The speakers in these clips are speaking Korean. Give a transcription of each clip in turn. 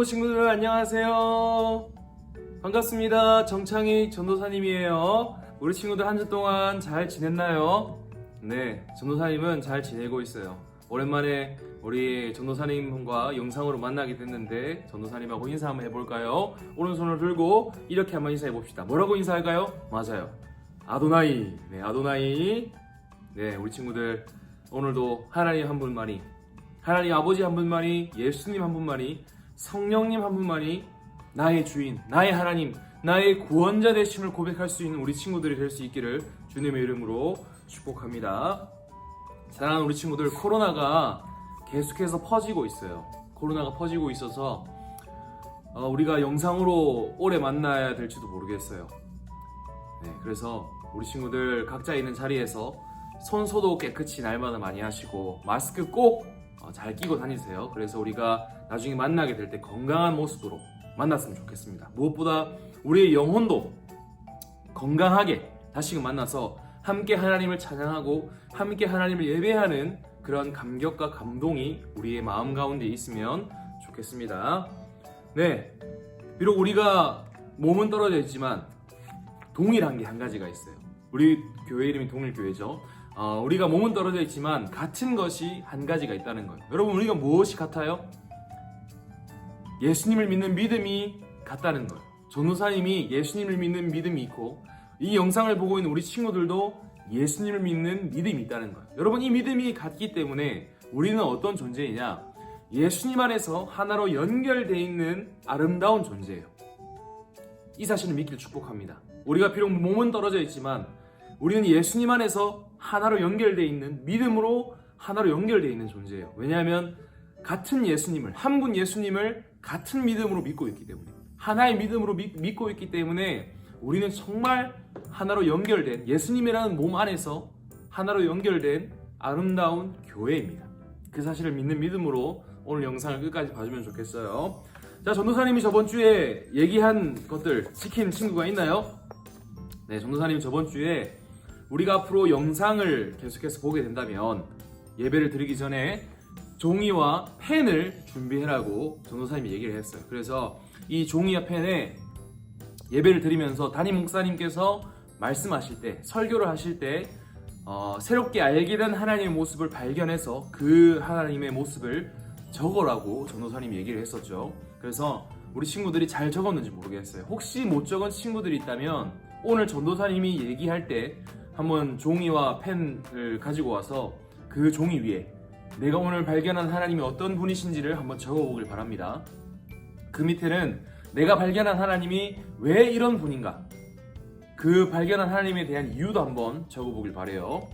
친구들 안녕하세요. 반갑습니다. 정창희 전도사님이에요. 우리 친구들 한 주 동안 잘 지냈나요? 네, 전도사님은 잘 지내고 있어요. 오랜만에 우리 전도사님과 영상으로 만나게 됐는데 전도사님하고 인사 한번 해볼까요? 오른손을 들고 이렇게 한번 인사해 봅시다. 뭐라고 인사할까요? 맞아요, 아도나이. 네, 아도나이. 네, 우리 친구들 오늘도 하나님 한 분만이, 하나님 아버지 한 분만이, 예수님 한 분만이, 성령님 한 분만이 나의 주인, 나의 하나님, 나의 구원자 되심을 고백할 수 있는 우리 친구들이 될 수 있기를 주님의 이름으로 축복합니다. 사랑하는 우리 친구들, 코로나가 계속해서 퍼지고 있어요. 코로나가 퍼지고 있어서 우리가 영상으로 오래 만나야 될지도 모르겠어요. 네, 그래서 우리 친구들 각자 있는 자리에서 손 소독 깨끗이 날마다 많이 하시고 마스크 꼭 잘 끼고 다니세요. 그래서 우리가 나중에 만나게 될 때 건강한 모습으로 만났으면 좋겠습니다. 무엇보다 우리의 영혼도 건강하게 다시금 만나서 함께 하나님을 찬양하고 함께 하나님을 예배하는 그런 감격과 감동이 우리의 마음 가운데 있으면 좋겠습니다. 네, 비록 우리가 몸은 떨어져 있지만 동일한 게 한 가지가 있어요. 우리 교회 이름이 동일교회죠. 우리가 몸은 떨어져 있지만 같은 것이 한 가지가 있다는 거예요. 여러분, 우리가 무엇이 같아요? 예수님을 믿는 믿음이 같다는 거예요. 전도사님이 예수님을 믿는 믿음이 있고 이 영상을 보고 있는 우리 친구들도 예수님을 믿는 믿음이 있다는 거예요. 여러분, 이 믿음이 같기 때문에 우리는 어떤 존재이냐? 예수님 안에서 하나로 연결되어 있는 아름다운 존재예요. 이 사실을 믿기를 축복합니다. 우리가 비록 몸은 떨어져 있지만 우리는 예수님 안에서 하나로 연결되어 있는, 믿음으로 하나로 연결되어 있는 존재예요. 왜냐하면 같은 예수님을, 한 분 예수님을 같은 믿음으로 믿고 있기 때문에, 하나의 믿음으로 믿고 있기 때문에 우리는 정말 하나로 연결된, 예수님이라는 몸 안에서 하나로 연결된 아름다운 교회입니다. 그 사실을 믿는 믿음으로 오늘 영상을 끝까지 봐주면 좋겠어요. 자, 전도사님이 저번 주에 얘기한 것들 지킨 친구가 있나요? 네, 전도사님이 저번 주에 우리가 앞으로 영상을 계속해서 보게 된다면 예배를 드리기 전에 종이와 펜을 준비해라고 전도사님이 얘기를 했어요. 그래서 이 종이와 펜에 예배를 드리면서 담임 목사님께서 말씀하실 때, 설교를 하실 때 새롭게 알게 된 하나님의 모습을 발견해서 그 하나님의 모습을 적어라고 전도사님이 얘기를 했었죠. 그래서 우리 친구들이 잘 적었는지 모르겠어요. 혹시 못 적은 친구들이 있다면 오늘 전도사님이 얘기할 때 한번 종이와 펜을 가지고 와서 그 종이 위에 내가 오늘 발견한 하나님이 어떤 분이신지를 한번 적어보길 바랍니다. 그 밑에는 내가 발견한 하나님이 왜 이런 분인가, 그 발견한 하나님에 대한 이유도 한번 적어보길 바래요.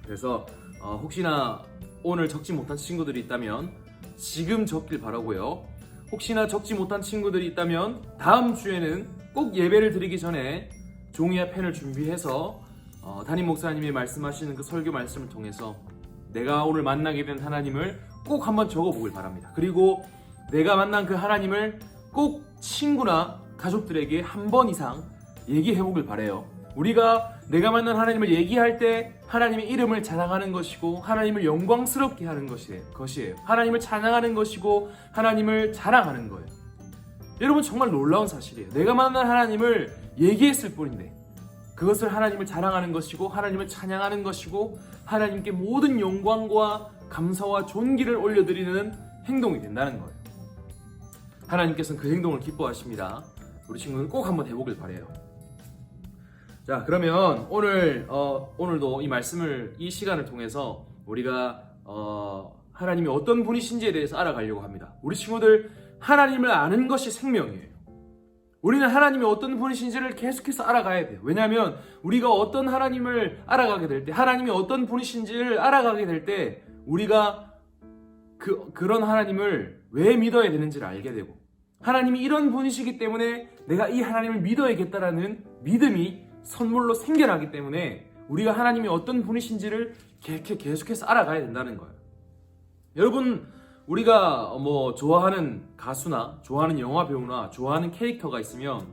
그래서 혹시나 오늘 적지 못한 친구들이 있다면 지금 적길 바라고요. 혹시나 적지 못한 친구들이 있다면 다음 주에는 꼭 예배를 드리기 전에 종이와 펜을 준비해서 담임 목사님이 말씀하시는 그 설교 말씀을 통해서 내가 오늘 만나게 된 하나님을 꼭 한번 적어보길 바랍니다. 그리고 내가 만난 그 하나님을 꼭 친구나 가족들에게 한 번 이상 얘기해보길 바래요. 우리가 내가 만난 하나님을 얘기할 때 하나님의 이름을 자랑하는 것이고 하나님을 영광스럽게 하는 것이에요. 하나님을 찬양하는 것이고 하나님을 자랑하는 거예요. 여러분, 정말 놀라운 사실이에요. 내가 만난 하나님을 얘기했을 뿐인데 그것을 하나님을 자랑하는 것이고 하나님을 찬양하는 것이고 하나님께 모든 영광과 감사와 존귀를 올려드리는 행동이 된다는 거예요. 하나님께서는 그 행동을 기뻐하십니다. 우리 친구는 꼭 한번 해보길 바래요. 자, 그러면 오늘도 이 말씀을, 이 시간을 통해서 우리가 하나님이 어떤 분이신지에 대해서 알아가려고 합니다. 우리 친구들, 하나님을 아는 것이 생명이에요. 우리는 하나님이 어떤 분이신지를 계속해서 알아가야 돼요. 왜냐하면 우리가 어떤 하나님을 알아가게 될 때, 하나님이 어떤 분이신지를 알아가게 될 때 우리가 그런 하나님을 왜 믿어야 되는지를 알게 되고, 하나님이 이런 분이시기 때문에 내가 이 하나님을 믿어야겠다라는 믿음이 선물로 생겨나기 때문에 우리가 하나님이 어떤 분이신지를 계속해서 알아가야 된다는 거예요. 여러분, 우리가 좋아하는 가수나 좋아하는 영화 배우나 좋아하는 캐릭터가 있으면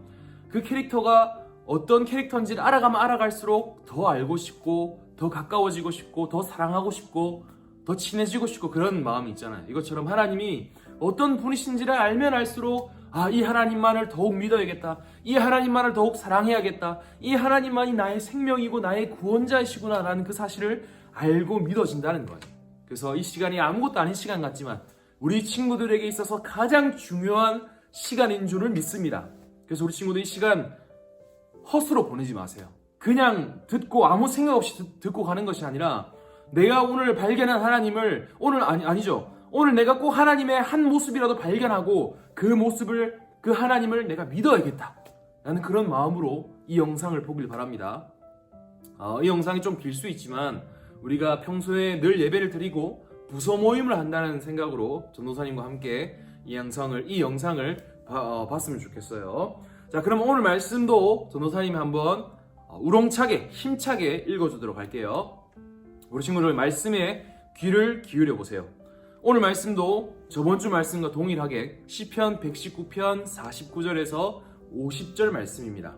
그 캐릭터가 어떤 캐릭터인지를 알아가면 알아갈수록 더 알고 싶고 더 가까워지고 싶고 더 사랑하고 싶고 더 친해지고 싶고 그런 마음이 있잖아요. 이것처럼 하나님이 어떤 분이신지를 알면 알수록 이 하나님만을 더욱 믿어야겠다. 이 하나님만을 더욱 사랑해야겠다. 이 하나님만이 나의 생명이고 나의 구원자이시구나 라는 그 사실을 알고 믿어진다는 거예요. 그래서 이 시간이 아무것도 아닌 시간 같지만 우리 친구들에게 있어서 가장 중요한 시간인 줄을 믿습니다. 그래서 우리 친구들 이 시간 헛으로 보내지 마세요. 그냥 듣고 아무 생각 없이 듣고 가는 것이 아니라 내가 오늘 발견한 하나님을 오늘 내가 꼭 하나님의 한 모습이라도 발견하고 그 모습을 그 하나님을 내가 믿어야겠다 라는 그런 마음으로 이 영상을 보길 바랍니다. 이 영상이 좀 길 수 있지만 우리가 평소에 늘 예배를 드리고 부서 모임을 한다는 생각으로 전도사님과 함께 이 영상을 봤으면 좋겠어요. 자, 그럼 오늘 말씀도 전도사님이 한번 우렁차게 힘차게 읽어주도록 할게요. 우리 친구들 말씀에 귀를 기울여 보세요. 오늘 말씀도 저번 주 말씀과 동일하게 시편 119편 49절에서 50절 말씀입니다.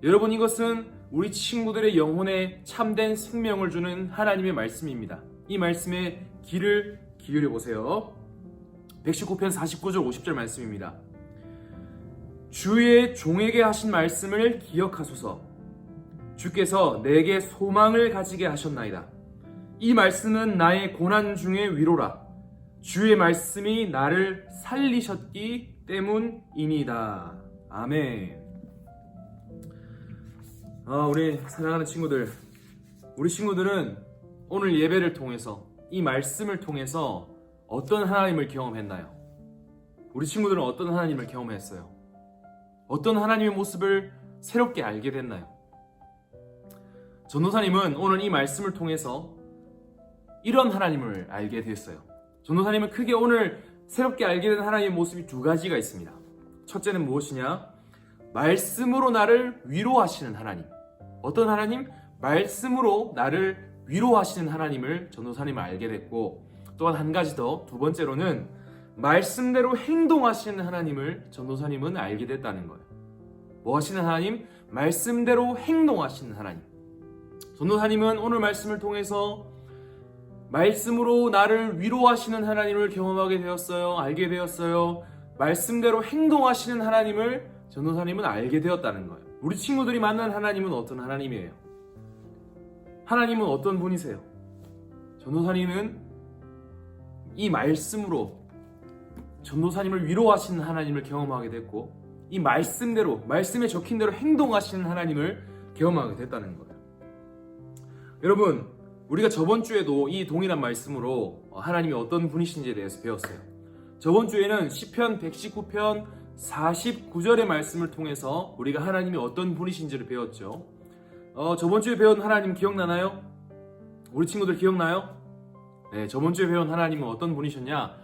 여러분, 이것은 우리 친구들의 영혼에 참된 생명을 주는 하나님의 말씀입니다. 이 말씀에 귀를 기울여 보세요. 119편 49절 50절 말씀입니다. 주의 종에게 하신 말씀을 기억하소서. 주께서 내게 소망을 가지게 하셨나이다. 이 말씀은 나의 고난 중의 위로라. 주의 말씀이 나를 살리셨기 때문이니다. 아멘. 우리 사랑하는 친구들, 우리 친구들은 오늘 예배를 통해서 이 말씀을 통해서 어떤 하나님을 경험했나요? 우리 친구들은 어떤 하나님을 경험했어요? 어떤 하나님의 모습을 새롭게 알게 됐나요? 전도사님은 오늘 이 말씀을 통해서 이런 하나님을 알게 됐어요. 전도사님은 크게 오늘 새롭게 알게 된 하나님의 모습이 두 가지가 있습니다. 첫째는 무엇이냐? 말씀으로 나를 위로하시는 하나님. 어떤 하나님? 말씀으로 나를 위로하시는 하나님을 전도사님은 알게 됐고, 또한 한 가지 더, 두 번째로는 말씀대로 행동하시는 하나님을 전도사님은 알게 됐다는 거예요. 뭐 하시는 하나님? 말씀대로 행동하시는 하나님. 전도사님은 오늘 말씀을 통해서 말씀으로 나를 위로하시는 하나님을 경험하게 되었어요. 알게 되었어요. 말씀대로 행동하시는 하나님을 전도사님은 알게 되었다는 거예요. 우리 친구들이 만난 하나님은 어떤 하나님이에요? 하나님은 어떤 분이세요? 전도사님은 이 말씀으로 전도사님을 위로하시는 하나님을 경험하게 됐고, 이 말씀대로, 말씀에 적힌 대로 행동하시는 하나님을 경험하게 됐다는 거예요. 여러분, 우리가 저번 주에도 이 동일한 말씀으로 하나님이 어떤 분이신지에 대해서 배웠어요. 저번 주에는 시편 119편 49절의 말씀을 통해서 우리가 하나님이 어떤 분이신지를 배웠죠. 저번 주에 배운 하나님 기억나나요? 우리 친구들 기억나요? 네, 저번 주에 배운 하나님은 어떤 분이셨냐?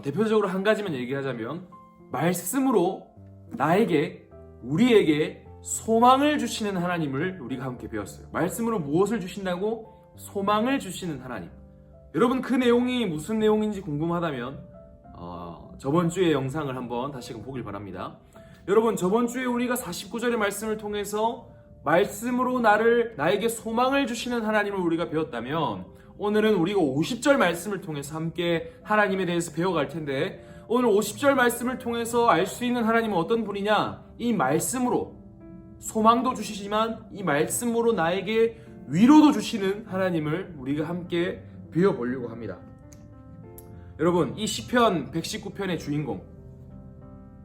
대표적으로 한 가지만 얘기하자면 말씀으로 나에게, 우리에게 소망을 주시는 하나님을 우리가 함께 배웠어요. 말씀으로 무엇을 주신다고? 소망을 주시는 하나님. 여러분, 그 내용이 무슨 내용인지 궁금하다면 저번 주의 영상을 한번 다시금 보길 바랍니다. 여러분, 저번 주에 우리가 49절의 말씀을 통해서 말씀으로 나에게 소망을 주시는 하나님을 우리가 배웠다면, 오늘은 우리가 50절 말씀을 통해서 함께 하나님에 대해서 배워갈 텐데, 오늘 50절 말씀을 통해서 알 수 있는 하나님은 어떤 분이냐? 이 말씀으로 소망도 주시지만 이 말씀으로 나에게 위로도 주시는 하나님을 우리가 함께 배워보려고 합니다. 여러분, 이 시편 119편의 주인공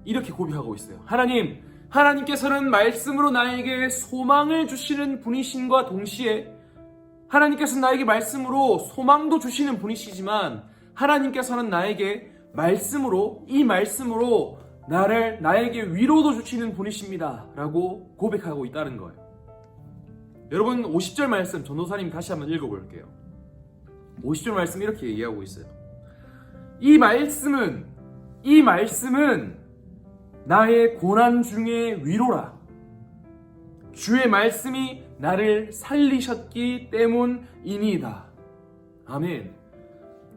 이렇게 고백하고 있어요. 하나님께서는 말씀으로 나에게 소망을 주시는 분이신과 동시에 하나님께서는 나에게 말씀으로 소망도 주시는 분이시지만 하나님께서는 나에게 이 말씀으로 나에게 위로도 주시는 분이십니다 라고 고백하고 있다는 거예요. 여러분, 50절 말씀 전도사님 다시 한번 읽어볼게요. 50절 말씀 이렇게 얘기하고 있어요. 이 말씀은 나의 고난 중의 위로라. 주의 말씀이 나를 살리셨기 때문이니이다. 아멘.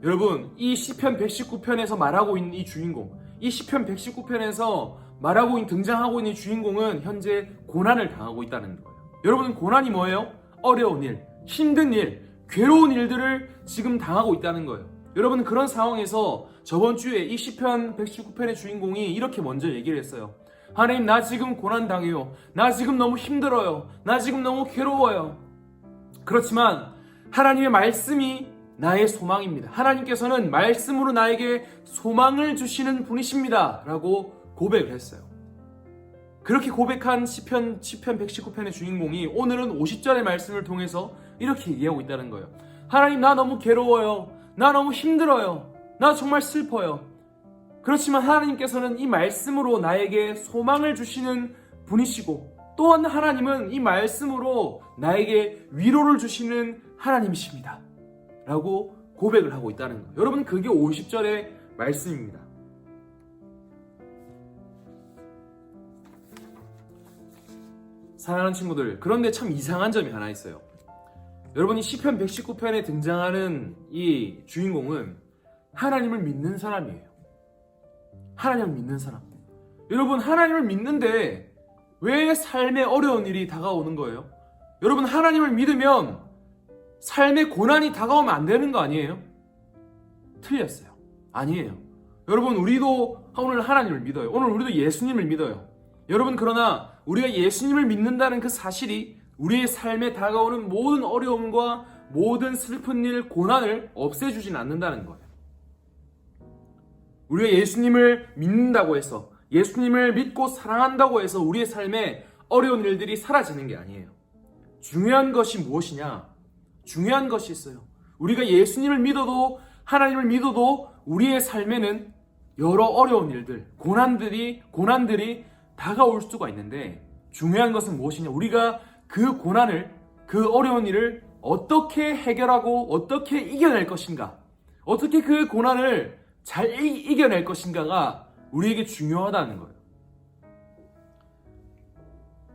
여러분, 이 시편 119편에서 말하고 있는 이 주인공, 이 시편 119편에서 등장하고 있는 주인공은 현재 고난을 당하고 있다는 거예요. 여러분, 고난이 뭐예요? 어려운 일, 힘든 일, 괴로운 일들을 지금 당하고 있다는 거예요. 여러분, 그런 상황에서 저번 주에 이 시편 119편의 주인공이 이렇게 먼저 얘기를 했어요. 하나님, 나 지금 고난당해요. 나 지금 너무 힘들어요. 나 지금 너무 괴로워요. 그렇지만 하나님의 말씀이 나의 소망입니다. 하나님께서는 말씀으로 나에게 소망을 주시는 분이십니다. 라고 고백을 했어요. 그렇게 고백한 시편 119편의 주인공이 오늘은 50절의 말씀을 통해서 이렇게 얘기하고 있다는 거예요. 하나님, 나 너무 괴로워요. 나 너무 힘들어요. 나 정말 슬퍼요. 그렇지만 하나님께서는 이 말씀으로 나에게 소망을 주시는 분이시고, 또한 하나님은 이 말씀으로 나에게 위로를 주시는 하나님이십니다. 라고 고백을 하고 있다는 거예요. 여러분, 그게 50절의 말씀입니다. 사랑하는 친구들, 그런데 참 이상한 점이 하나 있어요. 여러분이 시편 119편에 등장하는 이 주인공은 하나님을 믿는 사람이에요. 하나님을 믿는 사람. 여러분, 하나님을 믿는데 왜 삶에 어려운 일이 다가오는 거예요? 여러분, 하나님을 믿으면 삶의 고난이 다가오면 안 되는 거 아니에요? 틀렸어요. 아니에요. 여러분, 우리도 오늘 하나님을 믿어요. 오늘 우리도 예수님을 믿어요. 여러분, 그러나 우리가 예수님을 믿는다는 그 사실이 우리의 삶에 다가오는 모든 어려움과 모든 슬픈 일, 고난을 없애주진 않는다는 거예요. 우리가 예수님을 믿는다고 해서, 예수님을 믿고 사랑한다고 해서 우리의 삶에 어려운 일들이 사라지는 게 아니에요. 중요한 것이 무엇이냐? 중요한 것이 있어요. 우리가 예수님을 믿어도, 하나님을 믿어도 우리의 삶에는 여러 어려운 일들, 고난들이 다가올 수가 있는데, 중요한 것은 무엇이냐? 우리가 그 고난을, 그 어려운 일을 어떻게 해결하고 어떻게 이겨낼 것인가, 어떻게 그 고난을 잘 이겨낼 것인가가 우리에게 중요하다는 거예요.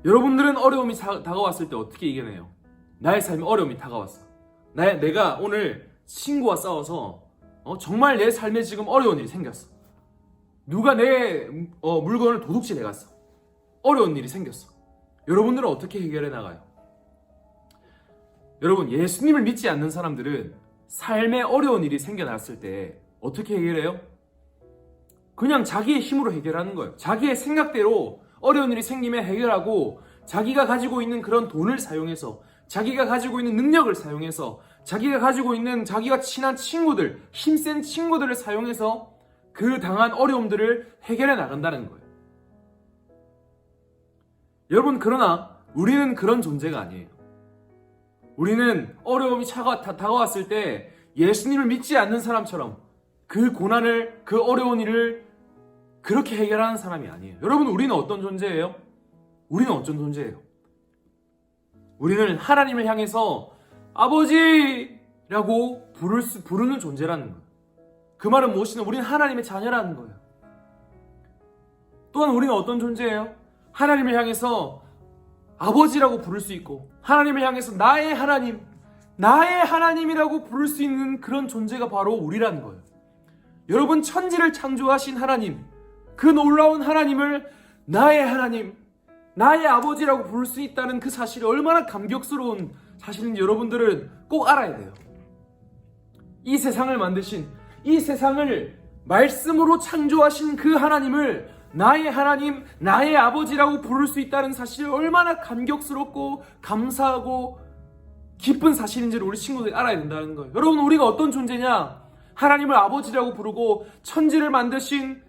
여러분들은 어려움이 다가왔을 때 어떻게 이겨내요? 나의 삶에 어려움이 다가왔어. 내가 오늘 친구와 싸워서 정말 내 삶에 지금 어려운 일이 생겼어. 누가 내 물건을 도둑질해갔어. 어려운 일이 생겼어. 여러분들은 어떻게 해결해 나가요? 여러분, 예수님을 믿지 않는 사람들은 삶에 어려운 일이 생겨났을 때 어떻게 해결해요? 그냥 자기의 힘으로 해결하는 거예요. 자기의 생각대로 어려운 일이 생기면 해결하고, 자기가 가지고 있는 그런 돈을 사용해서, 자기가 가지고 있는 능력을 사용해서, 자기가 가지고 있는 자기가 친한 친구들, 힘센 친구들을 사용해서 그 당한 어려움들을 해결해 나간다는 거예요. 여러분, 그러나 우리는 그런 존재가 아니에요. 우리는 어려움이 다가왔을 때 예수님을 믿지 않는 사람처럼 그 고난을, 그 어려운 일을 그렇게 해결하는 사람이 아니에요. 여러분, 우리는 어떤 존재예요? 우리는 어떤 존재예요? 우리는 하나님을 향해서 아버지라고 부르는 존재라는 거예요. 그 말은 무엇이냐? 우리는 하나님의 자녀라는 거예요. 또한 우리는 어떤 존재예요? 하나님을 향해서 아버지라고 부를 수 있고, 하나님을 향해서 나의 하나님이라고 부를 수 있는 그런 존재가 바로 우리라는 거예요. 여러분, 천지를 창조하신 하나님, 그 놀라운 하나님을 나의 하나님, 나의 아버지라고 부를 수 있다는 그 사실이 얼마나 감격스러운 사실인지 여러분들은 꼭 알아야 돼요. 이 세상을 만드신, 이 세상을 말씀으로 창조하신 그 하나님을 나의 하나님, 나의 아버지라고 부를 수 있다는 사실이 얼마나 감격스럽고 감사하고 기쁜 사실인지를 우리 친구들이 알아야 된다는 거예요. 여러분, 우리가 어떤 존재냐? 하나님을 아버지라고 부르고 천지를 만드신,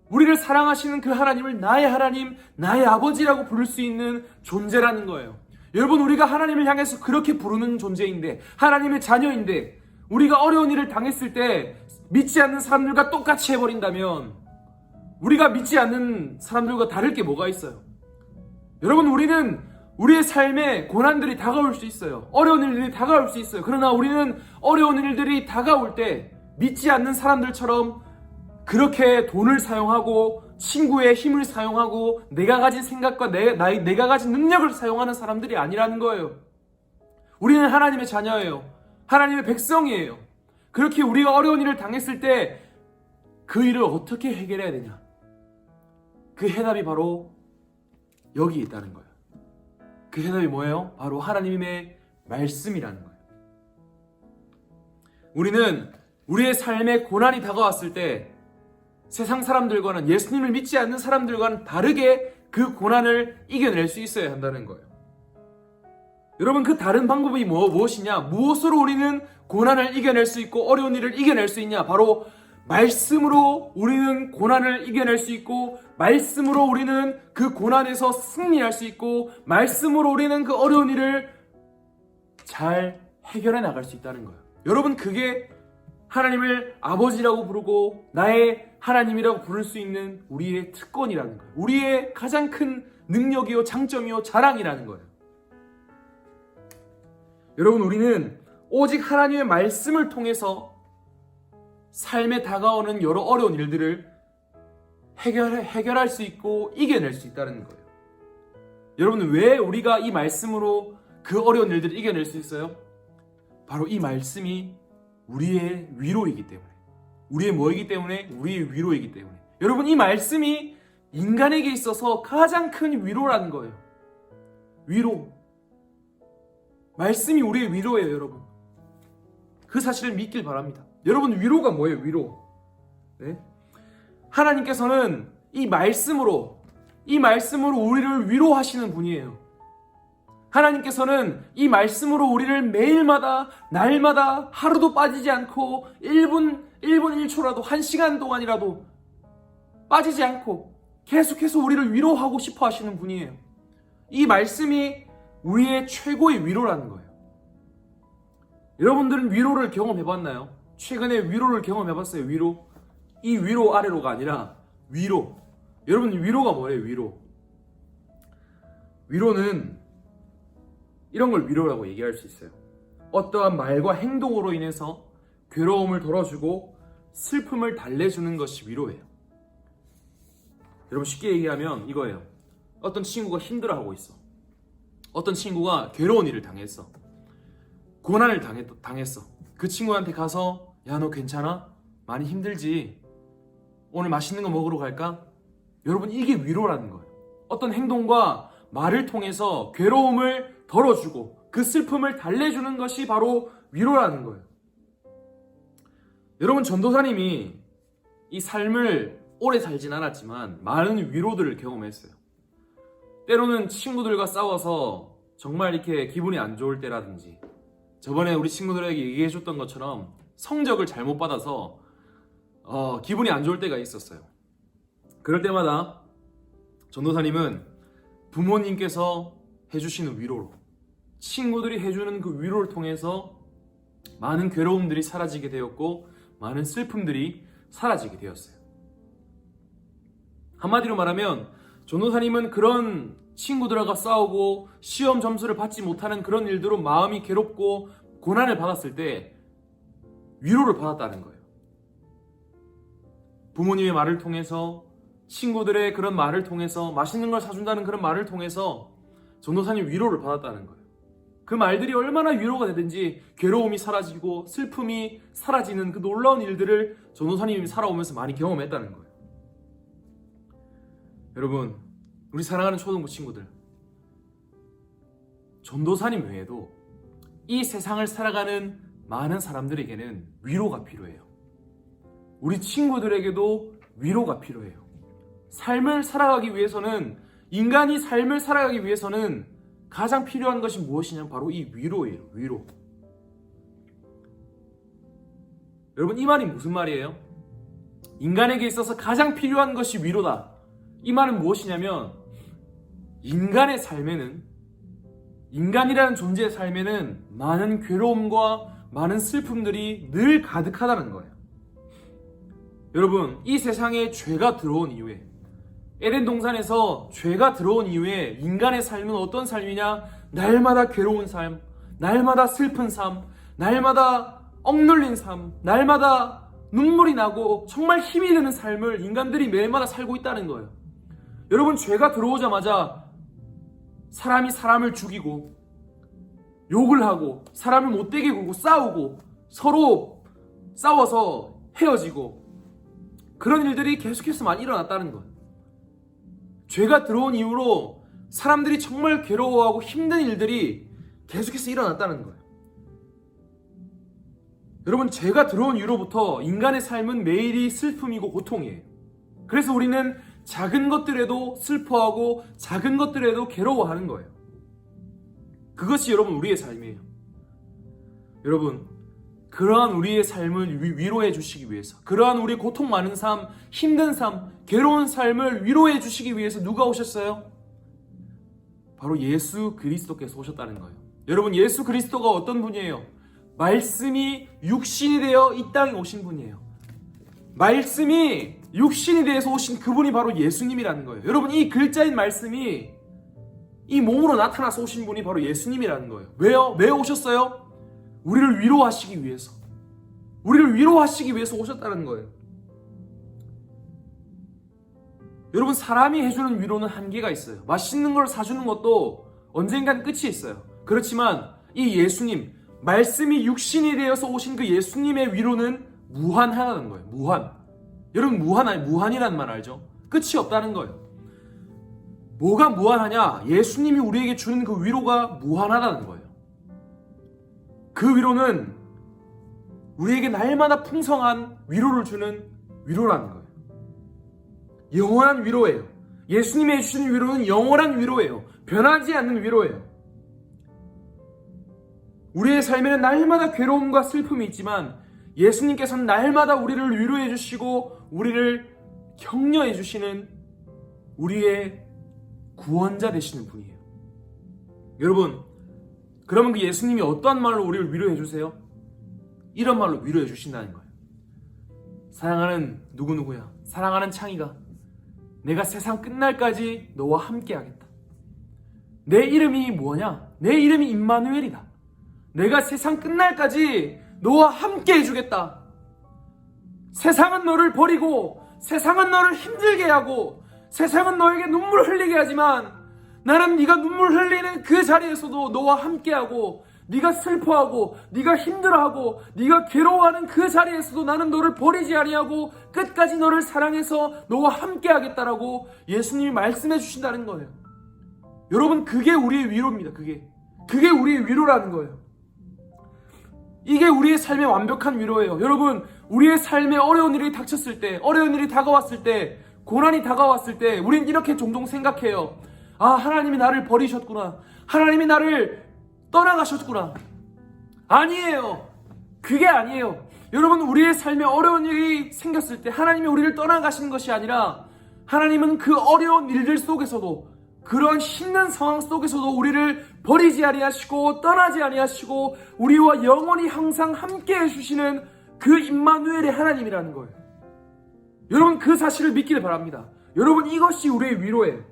우리를 사랑하시는 그 하나님을 나의 하나님, 나의 아버지라고 부를 수 있는 존재라는 거예요. 여러분, 우리가 하나님을 향해서 그렇게 부르는 존재인데, 하나님의 자녀인데, 우리가 어려운 일을 당했을 때 믿지 않는 사람들과 똑같이 해버린다면 우리가 믿지 않는 사람들과 다를 게 뭐가 있어요? 여러분, 우리는 우리의 삶에 고난들이 다가올 수 있어요. 어려운 일들이 다가올 수 있어요. 그러나 우리는 어려운 일들이 다가올 때 믿지 않는 사람들처럼 그렇게 돈을 사용하고 친구의 힘을 사용하고 내가 가진 생각과 내가 가진 능력을 사용하는 사람들이 아니라는 거예요. 우리는 하나님의 자녀예요. 하나님의 백성이에요. 그렇게 우리가 어려운 일을 당했을 때 그 일을 어떻게 해결해야 되냐? 그 해답이 바로 여기 있다는 거예요. 그 해답이 뭐예요? 바로 하나님의 말씀이라는 거예요. 우리는 우리의 삶에 고난이 다가왔을 때 세상 사람들과는, 예수님을 믿지 않는 사람들과는 다르게 그 고난을 이겨낼 수 있어야 한다는 거예요. 여러분, 그 다른 방법이 무엇이냐? 무엇으로 우리는 고난을 이겨낼 수 있고 어려운 일을 이겨낼 수 있냐? 바로 말씀으로 우리는 고난을 이겨낼 수 있고, 말씀으로 우리는 그 고난에서 승리할 수 있고, 말씀으로 우리는 그 어려운 일을 잘 해결해 나갈 수 있다는 거예요. 여러분, 그게 하나님을 아버지라고 부르고 나의 하나님이라고 부를 수 있는 우리의 특권이라는 거예요. 우리의 가장 큰 능력이요, 장점이요, 자랑이라는 거예요. 여러분, 우리는 오직 하나님의 말씀을 통해서 삶에 다가오는 여러 어려운 일들을 해결할 수 있고 이겨낼 수 있다는 거예요. 여러분, 왜 우리가 이 말씀으로 그 어려운 일들을 이겨낼 수 있어요? 바로 이 말씀이 우리의 위로이기 때문에. 우리의 뭐이기 때문에? 우리의 위로이기 때문에. 여러분, 이 말씀이 인간에게 있어서 가장 큰 위로라는 거예요. 위로. 말씀이 우리의 위로예요, 여러분. 그 사실을 믿길 바랍니다. 여러분, 위로가 뭐예요? 위로. 네? 하나님께서는 이 말씀으로 우리를 위로하시는 분이에요. 하나님께서는 이 말씀으로 우리를 매일마다, 날마다, 하루도 빠지지 않고 1분 1초라도, 1시간 동안이라도 빠지지 않고 계속해서 우리를 위로하고 싶어 하시는 분이에요. 이 말씀이 우리의 최고의 위로라는 거예요. 여러분들은 위로를 경험해봤나요? 최근에 위로를 경험해봤어요? 위로? 이 위로 아래로가 아니라 위로. 여러분, 위로가 뭐예요? 위로. 위로는 이런 걸 위로라고 얘기할 수 있어요. 어떠한 말과 행동으로 인해서 괴로움을 덜어주고 슬픔을 달래주는 것이 위로예요. 여러분, 쉽게 얘기하면 이거예요. 어떤 친구가 힘들어하고 있어. 어떤 친구가 괴로운 일을 당했어. 고난을 당했어. 그 친구한테 가서, 야, 너 괜찮아? 많이 힘들지? 오늘 맛있는 거 먹으러 갈까? 여러분, 이게 위로라는 거예요. 어떤 행동과 말을 통해서 괴로움을 덜어주고 그 슬픔을 달래주는 것이 바로 위로라는 거예요. 여러분, 전도사님이 이 삶을 오래 살진 않았지만 많은 위로들을 경험했어요. 때로는 친구들과 싸워서 정말 이렇게 기분이 안 좋을 때라든지, 저번에 우리 친구들에게 얘기해줬던 것처럼 성적을 잘못 받아서 기분이 안 좋을 때가 있었어요. 그럴 때마다 전도사님은 부모님께서 해주시는 위로로, 친구들이 해주는 그 위로를 통해서 많은 괴로움들이 사라지게 되었고 많은 슬픔들이 사라지게 되었어요. 한마디로 말하면 전도사님은 그런 친구들과 싸우고 시험 점수를 받지 못하는 그런 일들로 마음이 괴롭고 고난을 받았을 때 위로를 받았다는 거예요. 부모님의 말을 통해서, 친구들의 그런 말을 통해서, 맛있는 걸 사준다는 그런 말을 통해서 전도사님 위로를 받았다는 거예요. 그 말들이 얼마나 위로가 되든지 괴로움이 사라지고 슬픔이 사라지는 그 놀라운 일들을 전도사님이 살아오면서 많이 경험했다는 거예요. 여러분, 우리 사랑하는 초등부 친구들, 전도사님 외에도 이 세상을 살아가는 많은 사람들에게는 위로가 필요해요. 우리 친구들에게도 위로가 필요해요. 삶을 살아가기 위해서는, 인간이 삶을 살아가기 위해서는 가장 필요한 것이 무엇이냐면 바로 이 위로예요. 위로. 여러분, 이 말이 무슨 말이에요? 인간에게 있어서 가장 필요한 것이 위로다. 이 말은 무엇이냐면, 인간의 삶에는, 인간이라는 존재의 삶에는 많은 괴로움과 많은 슬픔들이 늘 가득하다는 거예요. 여러분, 이 세상에 죄가 들어온 이후에, 에덴 동산에서 죄가 들어온 이후에 인간의 삶은 어떤 삶이냐? 날마다 괴로운 삶, 날마다 슬픈 삶, 날마다 억눌린 삶, 날마다 눈물이 나고 정말 힘이 드는 삶을 인간들이 매일마다 살고 있다는 거예요. 여러분, 죄가 들어오자마자 사람이 사람을 죽이고 욕을 하고 사람을 못되게 굴고 싸우고 서로 싸워서 헤어지고 그런 일들이 계속해서 많이 일어났다는 거예요. 죄가 들어온 이후로 사람들이 정말 괴로워하고 힘든 일들이 계속해서 일어났다는 거예요. 여러분, 죄가 들어온 이후로부터 인간의 삶은 매일이 슬픔이고 고통이에요. 그래서 우리는 작은 것들에도 슬퍼하고 작은 것들에도 괴로워하는 거예요. 그것이 여러분 우리의 삶이에요. 여러분, 그러한 우리의 삶을 위로해 주시기 위해서, 그러한 우리 고통 많은 삶, 힘든 삶, 괴로운 삶을 위로해 주시기 위해서 누가 오셨어요? 바로 예수 그리스도께서 오셨다는 거예요. 여러분, 예수 그리스도가 어떤 분이에요? 말씀이 육신이 되어 이 땅에 오신 분이에요. 말씀이 육신이 되어서 오신 그분이 바로 예수님이라는 거예요. 여러분, 이 글자인 말씀이 이 몸으로 나타나서 오신 분이 바로 예수님이라는 거예요. 왜요? 왜 오셨어요? 우리를 위로하시기 위해서. 우리를 위로하시기 위해서 오셨다는 거예요. 여러분, 사람이 해주는 위로는 한계가 있어요. 맛있는 걸 사주는 것도 언젠간 끝이 있어요. 그렇지만 이 예수님, 말씀이 육신이 되어서 오신 그 예수님의 위로는 무한하다는 거예요. 무한. 여러분, 무한이라는 말 알죠? 끝이 없다는 거예요. 뭐가 무한하냐? 예수님이 우리에게 주는 그 위로가 무한하다는 거예요. 그 위로는 우리에게 날마다 풍성한 위로를 주는 위로라는 거예요. 영원한 위로예요. 예수님이 해주시는 위로는 영원한 위로예요. 변하지 않는 위로예요. 우리의 삶에는 날마다 괴로움과 슬픔이 있지만 예수님께서는 날마다 우리를 위로해 주시고 우리를 격려해 주시는 우리의 구원자 되시는 분이에요. 여러분, 그러면 그 예수님이 어떠한 말로 우리를 위로해 주세요? 이런 말로 위로해 주신다는 거예요. 사랑하는 누구누구야, 사랑하는 창희가, 내가 세상 끝날까지 너와 함께 하겠다. 내 이름이 뭐냐? 내 이름이 임마누엘이다. 내가 세상 끝날까지 너와 함께 해주겠다. 세상은 너를 버리고, 세상은 너를 힘들게 하고, 세상은 너에게 눈물 흘리게 하지만 나는 네가 눈물 흘리는 그 자리에서도 너와 함께하고, 네가 슬퍼하고, 네가 힘들어하고, 네가 괴로워하는 그 자리에서도 나는 너를 버리지 아니하고 끝까지 너를 사랑해서 너와 함께하겠다라고 예수님이 말씀해 주신다는 거예요. 여러분, 그게 우리의 위로입니다. 그게 우리의 위로라는 거예요. 이게 우리의 삶의 완벽한 위로예요. 여러분, 우리의 삶에 어려운 일이 닥쳤을 때, 어려운 일이 다가왔을 때, 고난이 다가왔을 때 우린 이렇게 종종 생각해요. 아, 하나님이 나를 버리셨구나. 하나님이 나를 떠나가셨구나. 아니에요. 그게 아니에요. 여러분, 우리의 삶에 어려운 일이 생겼을 때 하나님이 우리를 떠나가신 것이 아니라 하나님은 그 어려운 일들 속에서도, 그런 힘든 상황 속에서도 우리를 버리지 아니하시고 떠나지 아니하시고 우리와 영원히 항상 함께 해주시는 그 임마누엘의 하나님이라는 거예요. 여러분, 그 사실을 믿기를 바랍니다. 여러분, 이것이 우리의 위로예요.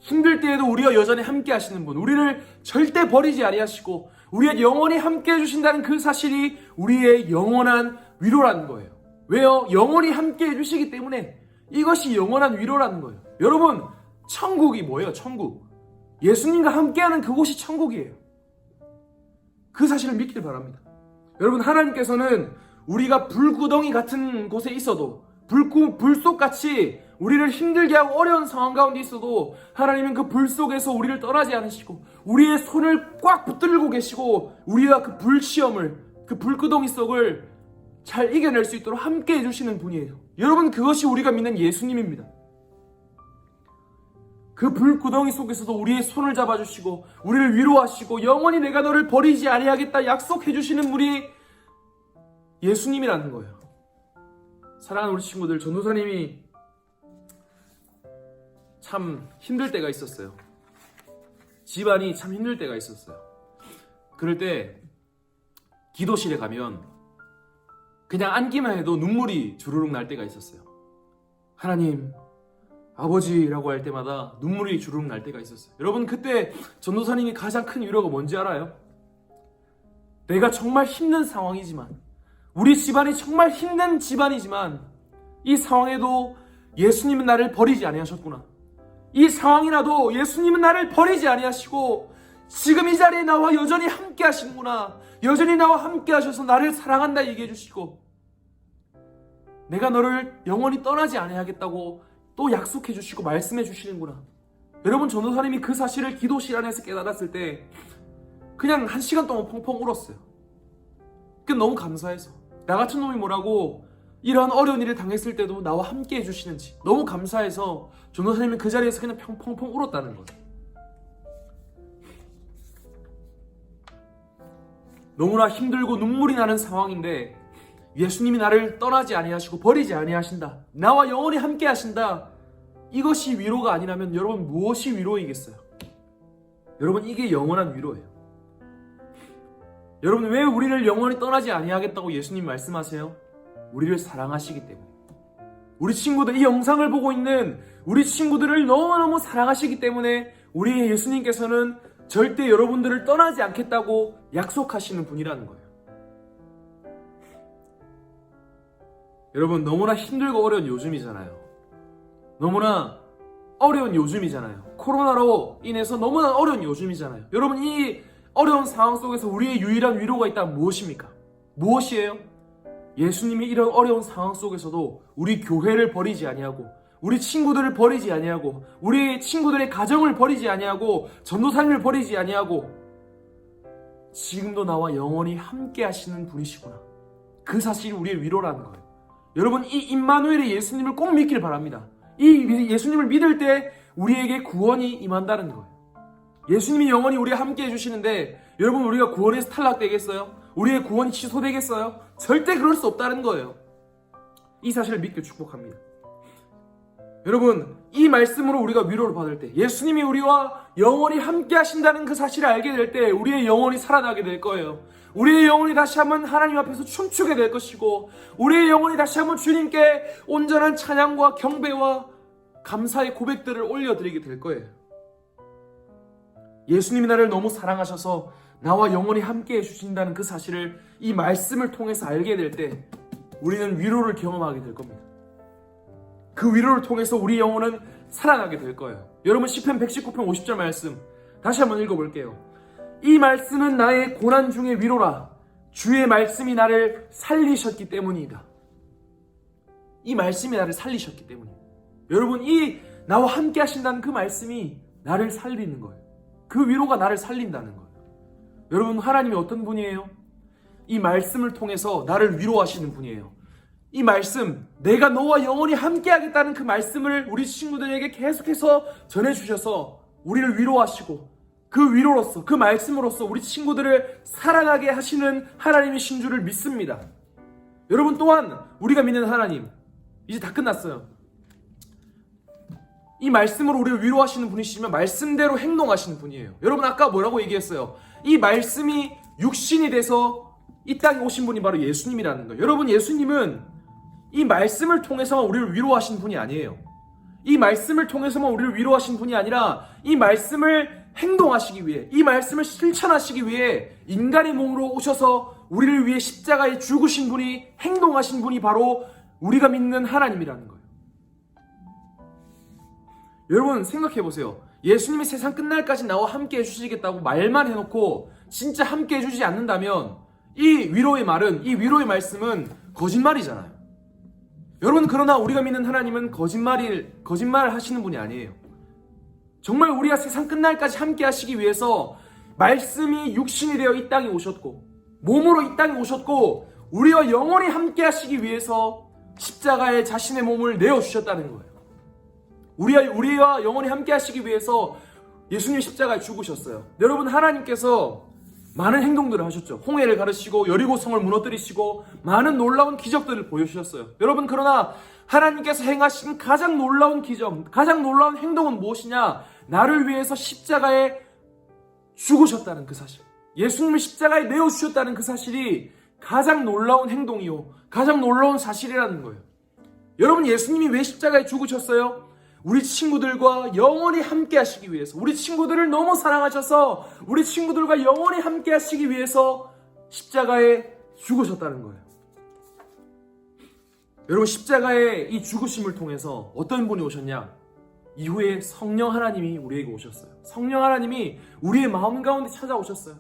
힘들 때에도 우리와 여전히 함께 하시는 분, 우리를 절대 버리지 아니하시고 우리와 영원히 함께 해주신다는 그 사실이 우리의 영원한 위로라는 거예요. 왜요? 영원히 함께 해주시기 때문에 이것이 영원한 위로라는 거예요. 여러분, 천국이 뭐예요? 천국. 예수님과 함께하는 그곳이 천국이에요. 그 사실을 믿기를 바랍니다. 여러분, 하나님께서는 우리가 불구덩이 같은 곳에 있어도, 불속같이 우리를 힘들게 하고 어려운 상황 가운데 있어도 하나님은 그 불 속에서 우리를 떠나지 않으시고 우리의 손을 꽉 붙들고 계시고 우리와 그 불시험을, 그 불구덩이 속을 잘 이겨낼 수 있도록 함께 해주시는 분이에요. 여러분, 그것이 우리가 믿는 예수님입니다. 그 불구덩이 속에서도 우리의 손을 잡아주시고 우리를 위로하시고 영원히 내가 너를 버리지 아니하겠다 약속해주시는 분이 예수님이라는 거예요. 사랑하는 우리 친구들, 전도사님이 참 힘들 때가 있었어요. 집안이 참 힘들 때가 있었어요. 그럴 때 기도실에 가면 그냥 앉기만 해도 눈물이 주르륵 날 때가 있었어요. 하나님, 아버지라고 할 때마다 눈물이 주르륵 날 때가 있었어요. 여러분, 그때 전도사님이 가장 큰 위로가 뭔지 알아요? 내가 정말 힘든 상황이지만, 우리 집안이 정말 힘든 집안이지만 이 상황에도 예수님은 나를 버리지 아니하셨구나. 이 상황이라도 예수님은 나를 버리지 아니하시고 지금 이 자리에 나와 여전히 함께 하시는구나. 여전히 나와 함께 하셔서 나를 사랑한다 얘기해 주시고 내가 너를 영원히 떠나지 아니하겠다고 또 약속해 주시고 말씀해 주시는구나. 여러분, 전도사님이 그 사실을 기도실 안에서 깨달았을 때 그냥 1시간 동안 펑펑 울었어요. 그 너무 감사해서 나 같은 놈이 뭐라고 이러한 어려운 일을 당했을 때도 나와 함께 해주시는지 너무 감사해서 전도사님은 그 자리에서 그냥 펑펑 울었다는 거예요. 너무나 힘들고 눈물이 나는 상황인데 예수님이 나를 떠나지 아니하시고 버리지 아니하신다, 나와 영원히 함께 하신다, 이것이 위로가 아니라면 여러분 무엇이 위로이겠어요? 여러분 이게 영원한 위로예요. 여러분 왜 우리를 영원히 떠나지 아니하겠다고 예수님 말씀하세요? 우리를 사랑하시기 때문에. 우리 친구들, 이 영상을 보고 있는 우리 친구들을 너무너무 사랑하시기 때문에 우리 예수님께서는 절대 여러분들을 떠나지 않겠다고 약속하시는 분이라는 거예요. 여러분 너무나 힘들고 어려운 요즘이잖아요. 너무나 어려운 요즘이잖아요. 코로나로 인해서 너무나 어려운 요즘이잖아요. 여러분 이 어려운 상황 속에서 우리의 유일한 위로가 있다면 무엇입니까? 무엇이에요? 예수님이 이런 어려운 상황 속에서도 우리 교회를 버리지 아니하고 우리 친구들을 버리지 아니하고 우리 친구들의 가정을 버리지 아니하고 전도사님을 버리지 아니하고 지금도 나와 영원히 함께 하시는 분이시구나, 그 사실이 우리의 위로라는 거예요. 여러분 이 임마누엘의 예수님을 꼭 믿길 바랍니다. 이 예수님을 믿을 때 우리에게 구원이 임한다는 거예요. 예수님이 영원히 우리와 함께 해주시는데 여러분 우리가 구원에서 탈락되겠어요? 우리의 구원이 취소되겠어요? 절대 그럴 수 없다는 거예요. 이 사실을 믿고 축복합니다. 여러분 이 말씀으로 우리가 위로를 받을 때 예수님이 우리와 영원히 함께 하신다는 그 사실을 알게 될 때 우리의 영혼이 살아나게 될 거예요. 우리의 영혼이 다시 한번 하나님 앞에서 춤추게 될 것이고 우리의 영혼이 다시 한번 주님께 온전한 찬양과 경배와 감사의 고백들을 올려드리게 될 거예요. 예수님이 나를 너무 사랑하셔서 나와 영원히 함께 해주신다는 그 사실을 이 말씀을 통해서 알게 될 때 우리는 위로를 경험하게 될 겁니다. 그 위로를 통해서 우리 영혼은 살아나게 될 거예요. 여러분 시편 119편 50절 말씀 다시 한번 읽어볼게요. 이 말씀은 나의 고난 중의 위로라. 주의 말씀이 나를 살리셨기 때문이다. 이 말씀이 나를 살리셨기 때문이다. 여러분 이 나와 함께 하신다는 그 말씀이 나를 살리는 거예요. 그 위로가 나를 살린다는 거예요. 여러분 하나님이 어떤 분이에요? 이 말씀을 통해서 나를 위로하시는 분이에요. 이 말씀, 내가 너와 영원히 함께 하겠다는 그 말씀을 우리 친구들에게 계속해서 전해주셔서 우리를 위로하시고 그 위로로서, 그 말씀으로써 우리 친구들을 살아나게 하시는 하나님이신 줄을 믿습니다. 여러분 또한 우리가 믿는 하나님, 이제 다 끝났어요. 이 말씀으로 우리를 위로하시는 분이시지만 말씀대로 행동하시는 분이에요. 여러분 아까 뭐라고 얘기했어요? 이 말씀이 육신이 돼서 이 땅에 오신 분이 바로 예수님이라는 거예요. 여러분 예수님은 이 말씀을 통해서만 우리를 위로하신 분이 아니에요. 이 말씀을 통해서만 우리를 위로하신 분이 아니라 이 말씀을 행동하시기 위해, 이 말씀을 실천하시기 위해 인간의 몸으로 오셔서 우리를 위해 십자가에 죽으신 분이, 행동하신 분이 바로 우리가 믿는 하나님이라는 거예요. 여러분 생각해보세요. 예수님이 세상 끝날까지 나와 함께 해주시겠다고 말만 해놓고 진짜 함께 해주지 않는다면 이 위로의 말은, 이 위로의 말씀은 거짓말이잖아요. 여러분 그러나 우리가 믿는 하나님은 거짓말을 하시는 분이 아니에요. 정말 우리가 세상 끝날까지 함께 하시기 위해서 말씀이 육신이 되어 이 땅에 오셨고 몸으로 이 땅에 오셨고 우리와 영원히 함께 하시기 위해서 십자가에 자신의 몸을 내어주셨다는 거예요. 우리와 영원히 함께 하시기 위해서 예수님 십자가에 죽으셨어요. 여러분 하나님께서 많은 행동들을 하셨죠. 홍해를 가르시고 여리고성을 무너뜨리시고 많은 놀라운 기적들을 보여주셨어요. 여러분 그러나 하나님께서 행하신 가장 놀라운 기적, 가장 놀라운 행동은 무엇이냐? 나를 위해서 십자가에 죽으셨다는 그 사실, 예수님을 십자가에 내어주셨다는 그 사실이 가장 놀라운 행동이요 가장 놀라운 사실이라는 거예요. 여러분 예수님이 왜 십자가에 죽으셨어요? 우리 친구들과 영원히 함께 하시기 위해서, 우리 친구들을 너무 사랑하셔서 우리 친구들과 영원히 함께 하시기 위해서 십자가에 죽으셨다는 거예요. 여러분 십자가의 이 죽으심을 통해서 어떤 분이 오셨냐? 이후에 성령 하나님이 우리에게 오셨어요. 성령 하나님이 우리의 마음 가운데 찾아오셨어요.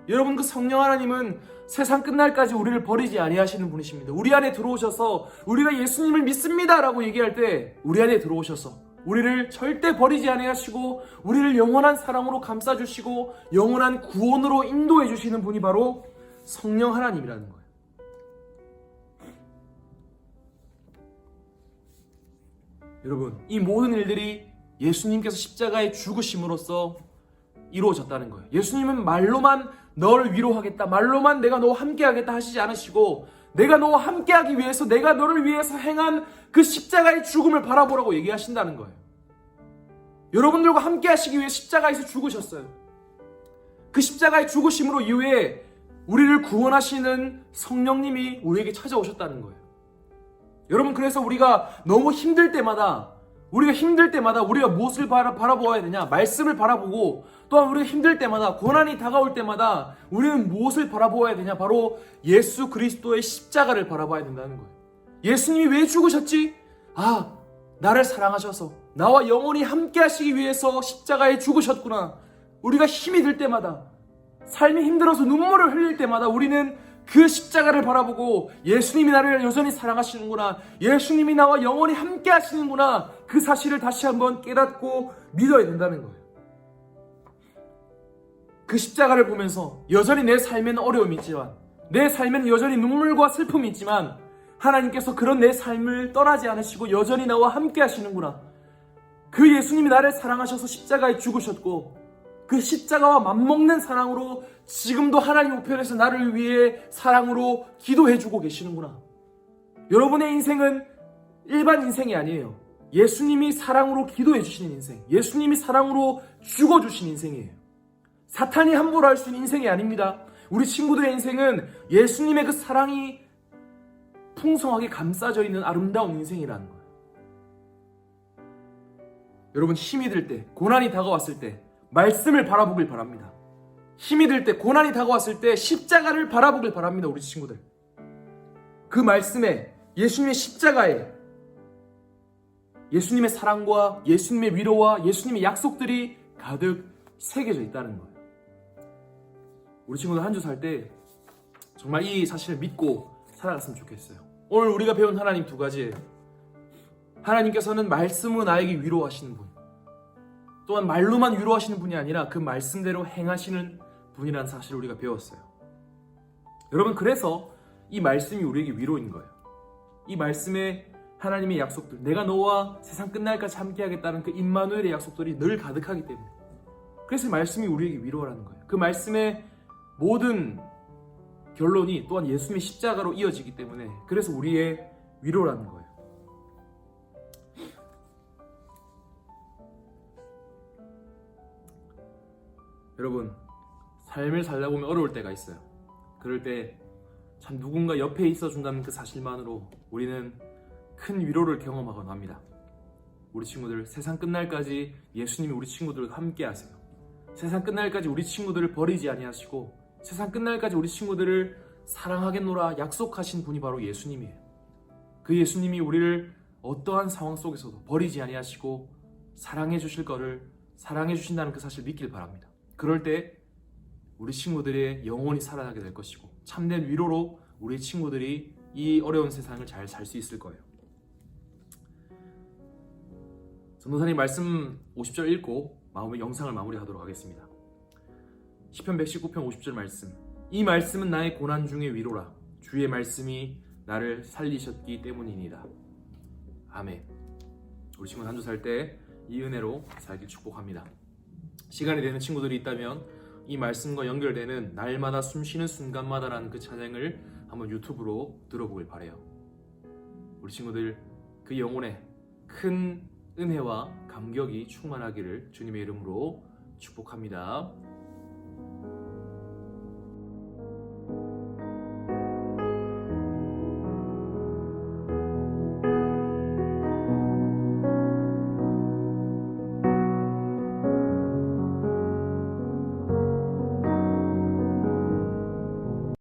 여러분 그 성령 하나님은 세상 끝날까지 우리를 버리지 아니하시는 분이십니다. 우리 안에 들어오셔서 우리가 예수님을 믿습니다 라고 얘기할 때 우리 안에 들어오셔서 우리를 절대 버리지 아니하시고 우리를 영원한 사랑으로 감싸주시고 영원한 구원으로 인도해 주시는 분이 바로 성령 하나님이라는 거예요. 여러분, 이 모든 일들이 예수님께서 십자가에 죽으심으로써 이루어졌다는 거예요. 예수님은 말로만 너를 위로하겠다, 말로만 내가 너와 함께하겠다 하시지 않으시고, 내가 너와 함께하기 위해서 내가 너를 위해서 행한 그 십자가의 죽음을 바라보라고 얘기하신다는 거예요. 여러분들과 함께하시기 위해 십자가에서 죽으셨어요. 그 십자가의 죽으심으로 이후에 우리를 구원하시는 성령님이 우리에게 찾아오셨다는 거예요. 여러분, 그래서 우리가 너무 힘들 때마다 우리가 무엇을 바라보아야 되냐? 말씀을 바라보고, 또한 우리가 힘들 때마다, 고난이 다가올 때마다 우리는 무엇을 바라보아야 되냐? 바로 예수 그리스도의 십자가를 바라봐야 된다는 거예요. 예수님이 왜 죽으셨지? 나를 사랑하셔서 나와 영원히 함께 하시기 위해서 십자가에 죽으셨구나. 우리가 힘이 들 때마다, 삶이 힘들어서 눈물을 흘릴 때마다 우리는 그 십자가를 바라보고 예수님이 나를 여전히 사랑하시는구나, 예수님이 나와 영원히 함께 하시는구나, 그 사실을 다시 한번 깨닫고 믿어야 된다는 거예요. 그 십자가를 보면서 여전히 내 삶에는 어려움이 있지만, 내 삶에는 여전히 눈물과 슬픔이 있지만, 하나님께서 그런 내 삶을 떠나지 않으시고 여전히 나와 함께 하시는구나, 그 예수님이 나를 사랑하셔서 십자가에 죽으셨고, 그 십자가와 맞먹는 사랑으로 지금도 하나님 우편에서 나를 위해 사랑으로 기도해주고 계시는구나. 여러분의 인생은 일반 인생이 아니에요. 예수님이 사랑으로 기도해주시는 인생, 예수님이 사랑으로 죽어주신 인생이에요. 사탄이 함부로 할 수 있는 인생이 아닙니다. 우리 친구들의 인생은 예수님의 그 사랑이 풍성하게 감싸져 있는 아름다운 인생이라는 거예요. 여러분, 힘이 들 때, 고난이 다가왔을 때 말씀을 바라보길 바랍니다. 힘이 들 때, 고난이 다가왔을 때 십자가를 바라보길 바랍니다. 우리 친구들, 그 말씀에, 예수님의 십자가에 예수님의 사랑과 예수님의 위로와 예수님의 약속들이 가득 새겨져 있다는 거예요. 우리 친구들 한 주 살 때 정말 이 사실을 믿고 살아갔으면 좋겠어요. 오늘 우리가 배운 하나님 두 가지예요. 하나님께서는 말씀으로 나에게 위로하시는 분, 또한 말로만 위로하시는 분이 아니라 그 말씀대로 행하시는 분이라는 사실을 우리가 배웠어요. 여러분, 그래서 이 말씀이 우리에게 위로인 거예요. 이 말씀에 하나님의 약속들, 내가 너와 세상 끝날까지 함께하겠다는 그 임마누엘의 약속들이 늘 가득하기 때문에, 그래서 말씀이 우리에게 위로라는 거예요. 그 말씀의 모든 결론이 또한 예수님의 십자가로 이어지기 때문에, 그래서 우리의 위로라는 거예요. 여러분, 삶을 살다 보면 어려울 때가 있어요. 그럴 때 참 누군가 옆에 있어준다는 그 사실만으로 우리는 큰 위로를 경험하곤 합니다. 우리 친구들, 세상 끝날까지 예수님이 우리 친구들과 함께 하세요. 세상 끝날까지 우리 친구들을 버리지 아니하시고, 세상 끝날까지 우리 친구들을 사랑하겠노라 약속하신 분이 바로 예수님이에요. 그 예수님이 우리를 어떠한 상황 속에서도 버리지 아니하시고 사랑해 주실 거를, 사랑해 주신다는 그 사실을 믿길 바랍니다. 그럴 때 우리 친구들의 영혼이 살아나게 될 것이고, 참된 위로로 우리 친구들이 이 어려운 세상을 잘 살 수 있을 거예요. 전도사님 말씀 50절 읽고 마음의 영상을 마무리하도록 하겠습니다. 시편 119편 50절 말씀, 이 말씀은 나의 고난 중의 위로라, 주의 말씀이 나를 살리셨기 때문이니이다. 아멘. 우리 친구 한 주 살 때 이 은혜로 살길 축복합니다. 시간이 되는 친구들이 있다면 이 말씀과 연결되는 날마다 숨쉬는 순간마다라는 그 찬양을 한번 유튜브로 들어보길 바라요. 우리 친구들 그 영혼에 큰 은혜와 감격이 충만하기를 주님의 이름으로 축복합니다.